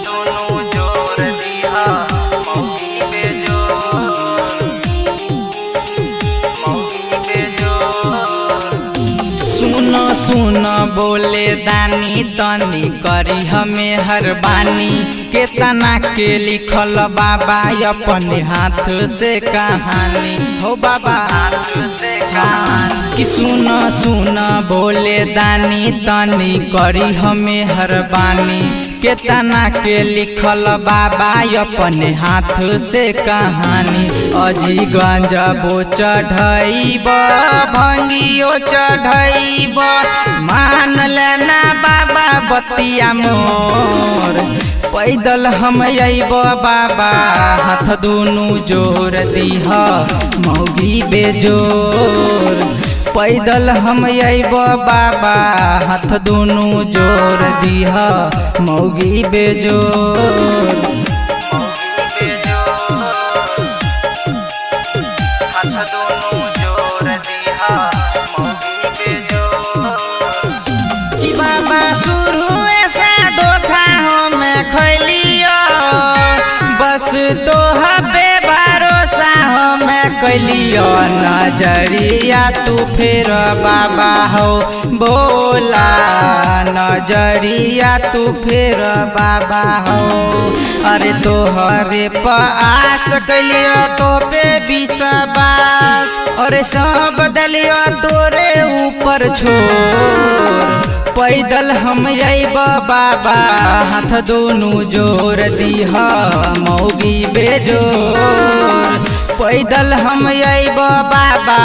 दोनों जोर दिहा मौगी बेजोर, मौगी बेजोर। सुन सुन बोले दानी तनी करी हमें हर बानी, केतना के लिखल बाबा अपने हाथ से कहानी हो बाबा हाथ से कहानी। कि सुन सुन बोले दानी तनी करी हमें हर बानी, केतना के लिखल बाबा अपने हाथ से कहानी। अजी गंजबो चढ़ैब भंगियो चढ़ैब, मान लेना बाबा बतिया मोर। पैदल हम अइब बाबा हाथ दोनों जोर दीह मौगी बेजोर। पैदल हम अइब बाबा हाथ दोनों जोर दीह मौगी बेजोर, मौगी बेजोर। हाथ दोनों जोर दीह मौगी बेजोर। कि बाबा शुरू ऐसा धोखा हमें खैलियो, बस तोहबे भरोसा हमें कैलियो। नजरिया तू फिर बाबा हो बोला, नजरिया तू फिर बाबा हो। अरे तोहरे पास कैलियो तो पे विश्वास, अरे सब दलियो तोरे ऊपर छोड़। पैदल हम अइब बाबा हाथ दोनों जोर दीह मौगी बेजोर। पैदल हम अइब बाबा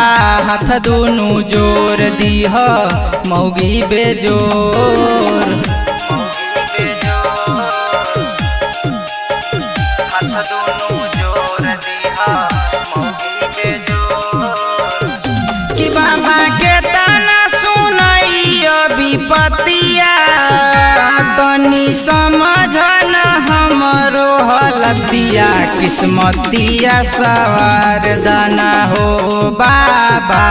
हाथ दोनों जोर दीह मौगी बेजोर, मौगी बेजोर। हाथ दोनों जोर दीह मौगी बेजोर। कि बाबा के तना सुनइयो विपतिया, तनी समझन हमरो हलतिया। किस्मतिया सवार दाना हो बाबा,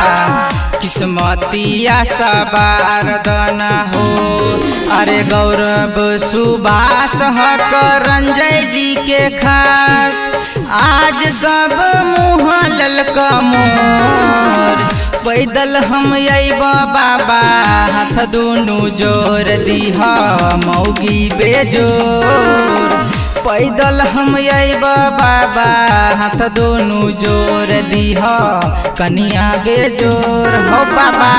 किस्मतिया सवार दाना हो। अरे गौरव सुबास हक रंजय जी के खास, आज सब मुँह ललका मोर। पैदल हम अइब बाबा हाथ दोनों जोर दीह मौगी बेजोर। पैदल हम अइब बाबा हाथ दोनों जोर दीह कनिया बेजोर हो बाबा।